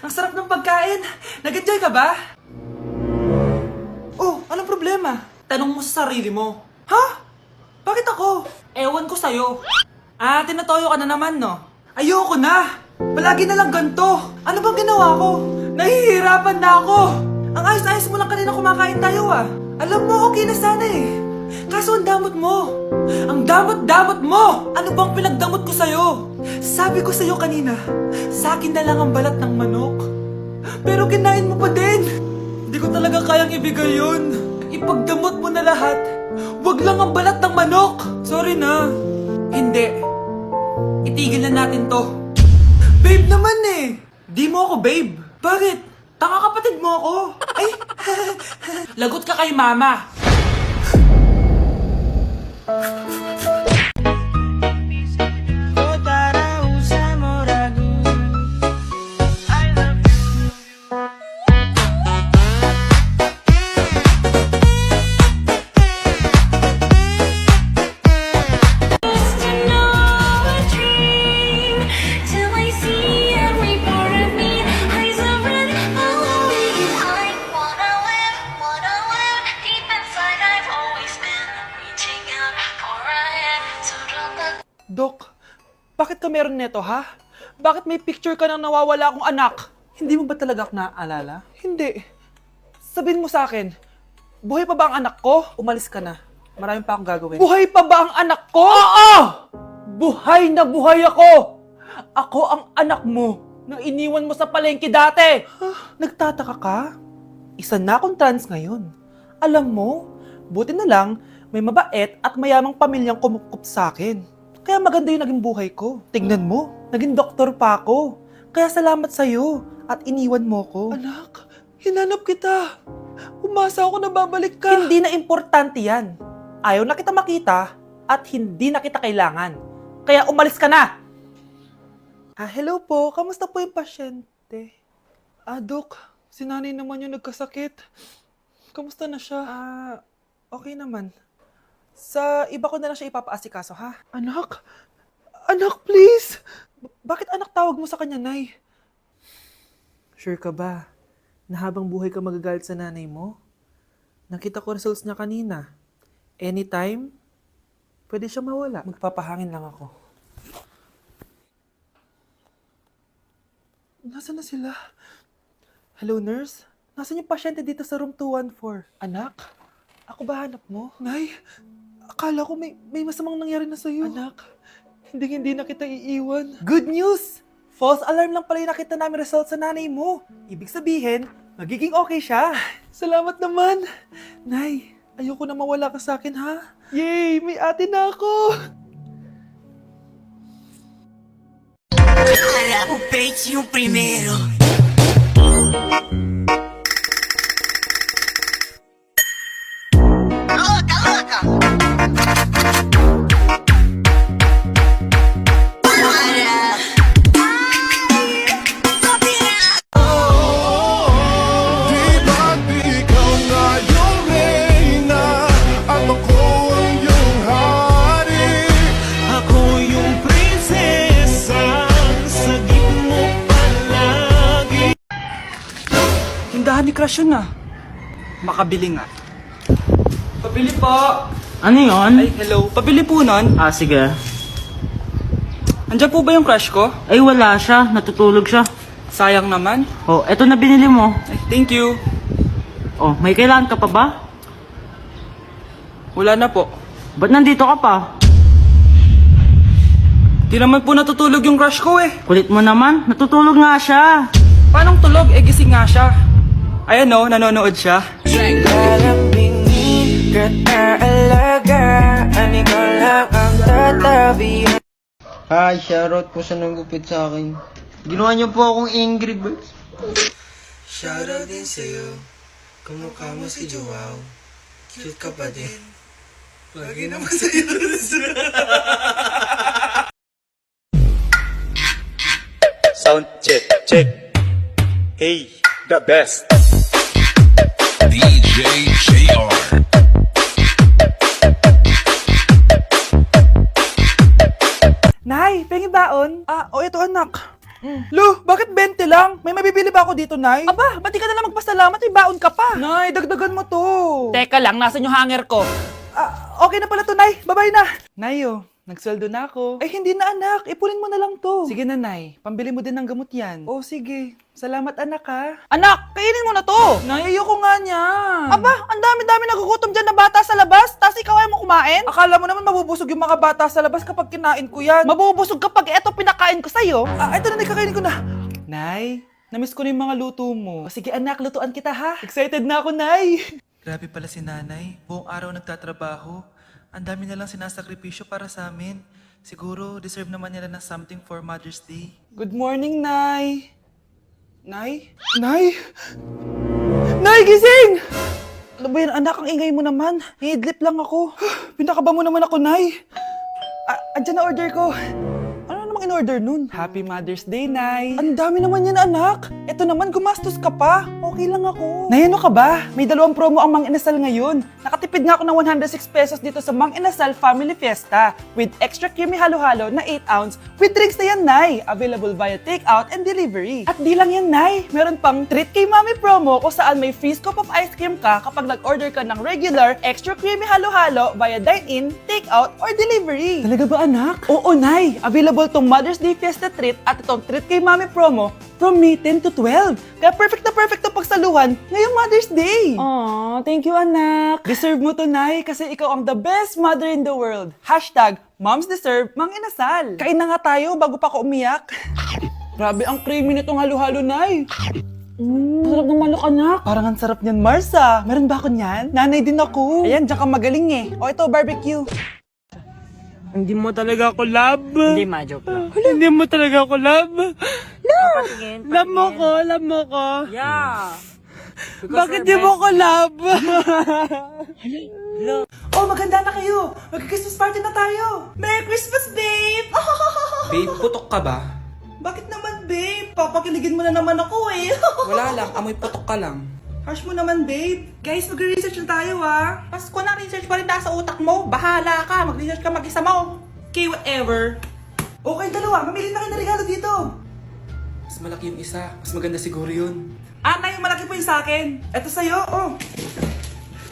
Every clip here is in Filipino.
Ang sarap ng pagkain. Nag-enjoy ka ba? Oh, anong problema? Tanong mo sa sarili mo. Ha? Bakit ako? Ewan ko sa'yo. Tinatoyo ka na naman, no? Ayoko na! Palagi na lang ganito. Ano bang ginawa ko? Nahihirapan na ako. Ang ayos-ayos mo lang kanina kumakain tayo, ah. Alam mo, okay na sana eh. Kaso ang damot mo. Ang damot-damot mo! Ano bang pinagdamot ko sa'yo? Sabi ko sa'yo kanina, sa akin na lang ang balat ng manok. Pero kinain mo pa din. Hindi ko talaga kayang ibigay yun. Ipagdamot mo na lahat. Wag lang ang balat ng manok. Sorry na. Hindi. Itigil na natin to. Babe naman eh. Di mo ako babe. Bakit? Tanga kapatid mo ako. Ay, lagot ka kay mama. Dok, bakit ka meron neto, ha? Bakit may picture ka ng nawawala akong anak? Hindi mo ba talaga ako naaalala? Hindi. Sabihin mo sa akin, buhay pa ba ang anak ko? Umalis ka na. Marami pa akong gagawin. Buhay pa ba ang anak ko? Oo! Buhay na buhay ako! Ako ang anak mo na iniwan mo sa palengke dati! Nagtataka ka? Isa na akong trans ngayon. Alam mo, buti na lang may mabait at mayamang pamilyang kumukup sa akin. Kaya maganda yung naging buhay ko. Tingnan mo, naging doktor pa ako. Kaya salamat sa'yo at iniwan mo ko. Anak, hinanap kita. Umasa ako na babalik ka. Hindi na importante yan. Ayaw na kita makita at hindi na kita kailangan. Kaya umalis ka na! Hello po. Kamusta po yung pasyente? Dok, si nanay naman yung nagkasakit. Kamusta na siya? Okay naman. Sa iba ko na lang siya ipapaasikaso, ha? Anak? Anak, please! Bakit anak tawag mo sa kanya, Nay? Sure ka ba na habang buhay ka magagalit sa nanay mo? Nakita ko results niya kanina. Anytime, pwede siya mawala. Magpapahangin lang ako. Nasaan na sila? Hello, nurse? Nasaan yung pasyente dito sa room 214? Anak? Ako ba hanap mo? Nay, akala ko may masamang nangyari na sa'yo. Anak, hindi na kita iiwan. Good news! False alarm lang pala yung nakita namin result sa nanay mo. Ibig sabihin, magiging okay siya. Salamat naman. Nay, ayoko na mawala ka sa akin, ha? Yay! May ate na ako! Para o peitinho primeiro. Louca, louca! Di ba't ikaw na yung reyna at ako ang iyong hari? Ako yung prinsesa, sagip mo palagi. Tindahan ni Crush yun, ah. Makabili nga. Pabili po! Ano yun? Ay, hello. Pabili po nun. Sige. Andiyan po ba yung crush ko? Ay, wala siya. Natutulog siya. Sayang naman. Oh, eto na binili mo. Ay, thank you. Oh, may kailangan ka pa ba? Wala na po. Ba't nandito ka pa? Di naman po natutulog yung crush ko eh. Kulit mo naman. Natutulog nga siya. Paanong tulog? Gising nga siya. Ayan o, nanonood siya. Hi, shoutout po sa nagupit sa akin. Ginawa niyo po akong Angry Birds. Shoutout din sa'yo, kamukha mo si Joao. Cute ka pa din. Lagi naman sa'yo. Sound check, check. Hey, the best. DJ JR. Nay, pengi baon? Ito anak. Lu, bakit 20 lang? May mabibili ba ako dito, Nay? Aba, ba't di ka na lang magpasalamat? May baon ka pa. Nay, dagdagan mo to. Teka lang, nasan yung hanger ko? Okay na pala to, Nay. Babay na. Nayo, nagsweldo na ako. Ay, hindi na, anak. Ipunin mo na lang to. Sige na, Nay. Pambili mo din ng gamot yan. Oh, sige. Salamat, anak, ha. Anak, kainin mo na to. Nay, ayoko nga niya. Aba, ang dami-dami nagugutom dyan na bata sa labas, tas ikaw ay mo kumain? Akala mo naman mabubusog yung mga bata sa labas kapag kinain ko yan. Mabubusog kapag eto pinakain ko sa'yo. Eto na, kakainin ko na. Nay, namiss ko na yung mga luto mo. O, sige, anak, lutuan kita, ha. Excited na ako, Nay. Grabe pala si nanay. Buong araw nagtatrabaho. Ang dami na lang sinasakripisyo para sa amin. Siguro, deserve naman nila ng something for Mother's Day. Good morning, Nay. Nay? Nay? Nay, gising! Ano ba yan, anak? Ang ingay mo naman. Hihidlip lang ako. Pinakaba mo naman ako, Nay. Andyan na order ko. Ano namang in-order nun? Happy Mother's Day, Nay. Ang dami naman yan, anak. Ito naman, gumastos ka pa. Okay lang ako. Nay, ano ka ba? May 2 promo ang Mang Inasal ngayon. Nakatipid nga ako ng 106 pesos dito sa Mang Inasal Family Fiesta with extra creamy halo-halo na 8 ounce with drinks na yan, Nay. Available via takeout and delivery. At di lang yan, Nay. Meron pang Treat kay Mami promo kung saan may free scoop of ice cream ka kapag nag-order ka ng regular extra creamy halo-halo via dine-in, takeout, or delivery. Talaga ba, anak? Oo, Nay. Available tong Mother's Day Fiesta Treat at itong Treat kay Mami promo from May 10 to 12. Kaya perfect na pagsaluhan ngayong Mother's Day. Aww, thank you, anak. Deserve mo to, Nay, kasi ikaw ang the best mother in the world. Hashtag, Moms Deserve Mang Inasal. Kain na nga tayo bago pa ako umiyak. Grabe ang creamy nitong halo-halo, Nay. Sarap ng manok, anak. Parang ang sarap niyan, Marsa. Meron ba ako niyan? Nanay din ako. Ayan, diyan ka magaling eh. O ito, barbecue. Hindi mo talaga ako love. Hindi, ma-joke lang. Hindi mo talaga ako love. Love mo ko. Yeah. Bakit di mo ko love? Oh, maganda na kayo. Mag-Christmas party na tayo. Merry Christmas, babe. Babe, putok ka ba? Bakit naman, babe? Papakiligin mo na naman ako eh. Wala lang, amoy putok ka lang. Harsh mo naman, babe. Guys, mag-research na tayo, ah. Pasko na research pa rin sa utak mo. Bahala ka, mag-research ka mag-isa mo. Okay, whatever. Okay, dalawa. Mamili na kayo ng regalo dito. Mas malaki yung isa, mas maganda siguro yun. Nay, malaki po yung sa akin. Ito sa'yo, oh.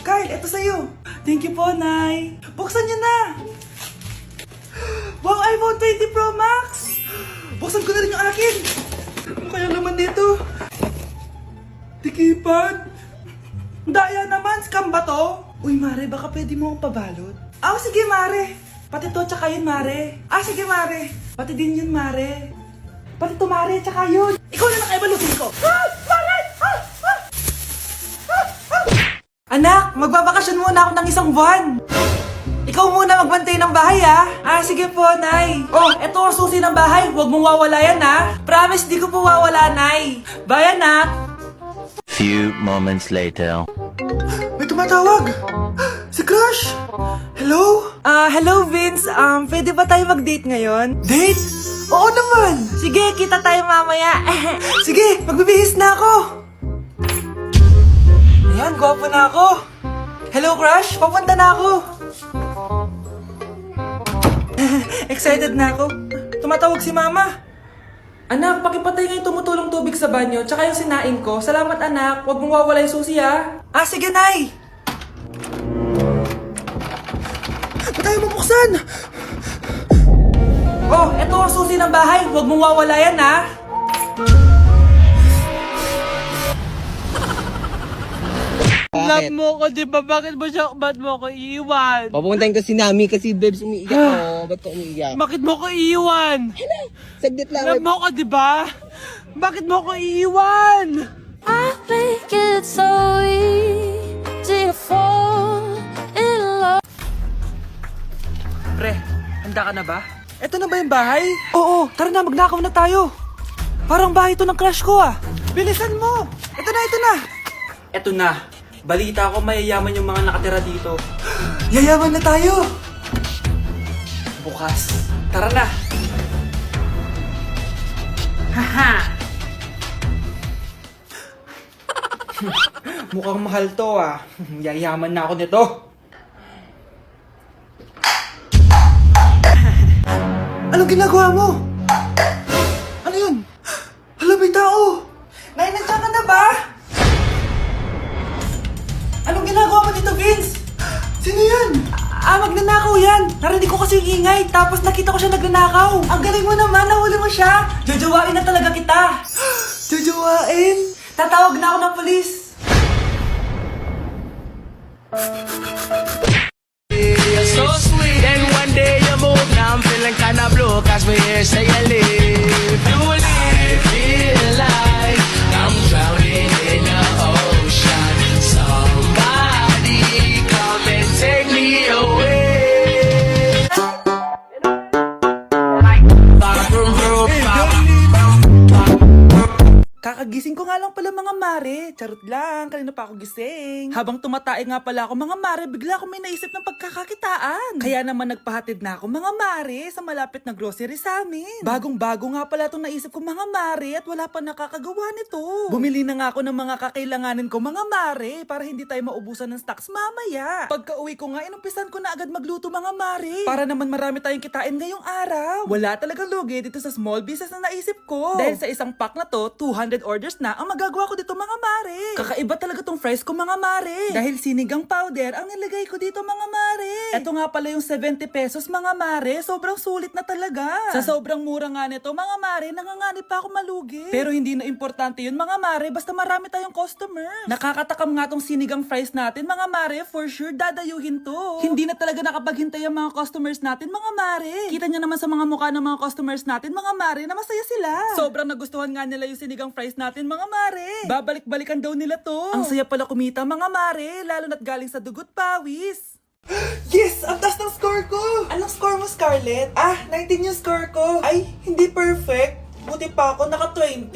Kyle, ito sa'yo. Thank you po, Nay. Buksan niyo na. Wow, iPhone 20 Pro Max. Buksan ko na rin yung akin. Ano kaya naman dito? Tikipad. Daya naman, scam ba to? Uy, Mare, baka pwede mo akong pabalot. Sige, Mare. Pati to, tsaka yun, Mare. Sige, Mare. Pati din yun, Mare. Pati to, Mare, tsaka yun. Ikaw na nakaibalutin ko. Mare! Anak, magbabakasyon muna ako ng 1 buwan. Ikaw muna magbantay ng bahay, ha? Sige po, Nay. Oh, eto ang susi ng bahay. Huwag mong wawala yan, ha? Promise, di ko po wawala, Nay. Bye, anak. Few moments later. May tumatawag! Si Crush! Hello? Hello, Vince. Pwede ba tayo mag-date ngayon? Date? Oo naman! Sige, kita tayo mamaya. Sige, magbibihis na ako! Ayan, gwapo na ako. Hello, Crush. Papunta na ako. Excited na ako. Tumatawag si Mama. Anak, pakipatay nga yung tumutulong tubig sa banyo, tsaka yung sinain ko. Salamat, anak. Huwag mong wawala yung susi, ha? Sige, Nay! Ba't tayo mabuksan? Oh, eto ang susi ng bahay. Huwag mong wawala yan, ha? Love mo ko, di ba? Bakit mo ko iiwan? Papuntahin ko si Nami kasi babes umiiyak ako. Ba't ko umiiyak? Bakit mo ko iiwan? Saglit lang. Love mo ko, di ba? Bakit mo ko iiwan? I think it's so easy to fall in love. Pre, handa ka na ba? Eto na ba yung bahay? Oo, tara na, magnakaw na tayo. Parang bahay to ng crush ko, Bilisan mo! Ito na! Eto na, balita ko mayayaman yung mga nakatira dito. Yayaman na tayo! Bukas, tara na! Mukhang mahal to Yayaman na ako nito. Anong ginagawa mo? Ano yun? magnanakaw yan! Narinig ko kasi yung ingay, tapos nakita ko siya nagnanakaw. Ang galing mo naman, nahuli mo siya! Jojowain na talaga kita! Jojowain? Tatawag na ako ng polis! You're so sweet. And one day you move, now I'm feeling kinda blue. Cause me here say you leave. You leave. I feel like I'm drowning in the ocean. Somebody come and take me away. Kakagising ko nga lang pala mga mare. Charot lang, kanina pa ako gising. Habang tumatae nga pala ako mga mare, bigla ako may naisip ng pagkakakitaan. Kaya naman nagpahatid na ako mga mare sa malapit na grocery sa amin. Bagong-bago nga pala itong naisip ko mga mare at wala pa nakakagawa nito. Bumili na nga ako ng mga kakailanganin ko mga mare para hindi tayo maubusan ng stocks mamaya. Pagka uwi ko nga, inumpisan ko na agad magluto mga mare. Para naman marami tayong kitain ngayong araw. Wala talagang lugi dito sa small business na naisip ko. Dahil sa isang pack na to, 200 orders na ang magagawa ko dito mga mare. Kakaiba talaga tong fries ko mga mare. Dahil sinigang powder ang nilagay ko dito mga mare. Ito nga pala yung 70 pesos mga mare. Sobrang sulit na talaga. Sa sobrang mura nga nito mga mare, nanganganib pa ako malugi. Pero hindi na importante yun mga mare, basta marami tayong customers. Nakakatakam nga tong sinigang fries natin mga mare, for sure dadayuhin to. Hindi na talaga nakapaghintay ang mga customers natin mga mare. Kita niya naman sa mga mukha ng mga customers natin mga mare na masaya sila. Sobrang nagustuhan nga nila yung sinigang fries natin mga mare. Babalik-balikan daw nila to. Ang saya pala kumita mga mare, lalo na't galing sa dugot pawis. Yes! Ang taas ng score ko! Anong score mo, Scarlett? 19 yung score ko. Ay, hindi perfect. Buti pa ako, naka 20.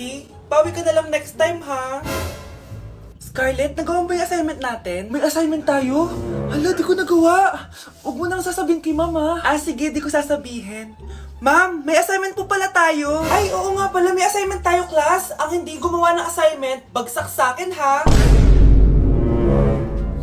Pawi ka na lang next time, ha? Scarlett, nagawa mo ba yung assignment natin? May assignment tayo? Hala, di ko nagawa. Huwag mo nang sasabihin kay mama. Sige, di ko sasabihin. Ma'am, may assignment po pala tayo. Ay, oo nga pala, may assignment tayo, class. Ang hindi gumawa ng assignment, bagsak sa akin, ha?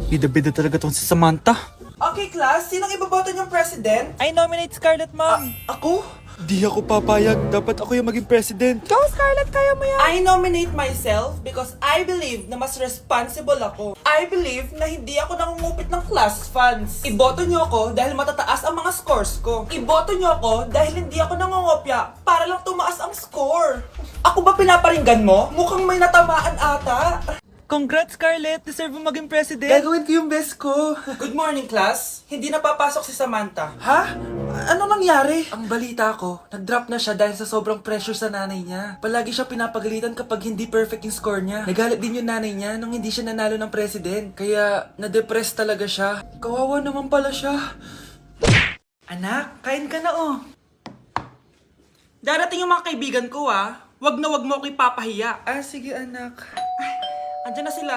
Bida-bida talaga tong si Samantha. Okay, class, sinong ibaboto niyong president? I nominate Scarlett, ma'am. Ako? Di ako papayag. Dapat ako yung maging president. Go, Scarlett, kaya mo yan. I nominate myself because I believe na mas responsible ako. I believe na hindi ako nangungupit ng class funds. Iboto niyo ako dahil matataas ang mga scores ko. Iboto niyo ako dahil hindi ako nangungopya para lang tumaas ang score. Ako ba pinaparinggan mo? Mukhang may natamaan ata. Congrats, Scarlett. Deserve mo maging president. Gagawin ko yung best ko. Good morning, class. Hindi na papasok si Samantha. Ha? Ano nangyari? Ang balita ko, nag-drop na siya dahil sa sobrang pressure sa nanay niya. Palagi siya pinapagalitan kapag hindi perfect yung score niya. Nagalit din yung nanay niya nung hindi siya nanalo ng president. Kaya, na-depress talaga siya. Kawawa naman pala siya. Anak, kain ka na oh. Darating yung mga kaibigan ko Wag na wag mo ako ipapahiya. Sige anak. Andiyan na sila.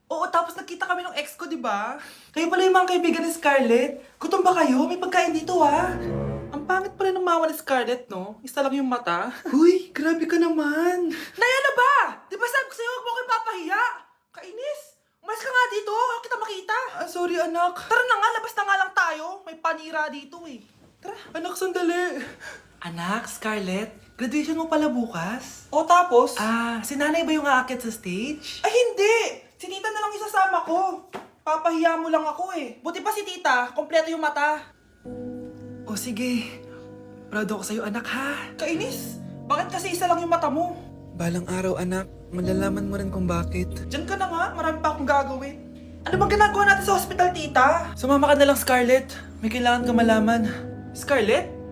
Oo, tapos nakita kami ng ex ko, di ba? Kayo pala yung mga kaibigan ni Scarlett. Gutom ba kayo? May pagkain dito, Ang pangit pa rin ng mama ni Scarlett, no? Isa lang yung mata. Uy, grabe ka naman. Naya na ba? Di ba sabi ko sa'yo, huwag mo kayo papahiya? Kainis. Umalis ka nga dito. Huwag kita makita. Sorry, anak. Tara na nga, labas na nga lang tayo. May panira dito, Tara. Anak, sandali. Anak, Scarlett, graduation mo pala bukas? O tapos? Si nanay ba yung aakit sa stage? Ay, hindi! Si tita na lang isasama ko. Papahiya mo lang ako Buti pa si tita, kompleto yung mata. O sige, proud ako sa'yo anak ha. Kainis, bakit kasi isa lang yung mata mo? Balang araw anak, malalaman mo rin kung bakit. Diyan ka na nga, marami pa akong gagawin. Ano bang ginagawa natin sa hospital tita? Sumama ka na lang Scarlett, may kailangan ka malaman. Scarlett?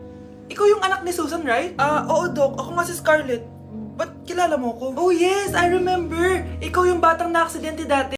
Ikaw yung anak ni Susan, right? Oo, Doc. Ako nga si Scarlett. Ba't kilala mo ko? Oh, yes! I remember! Ikaw yung batang na-aksidente dati.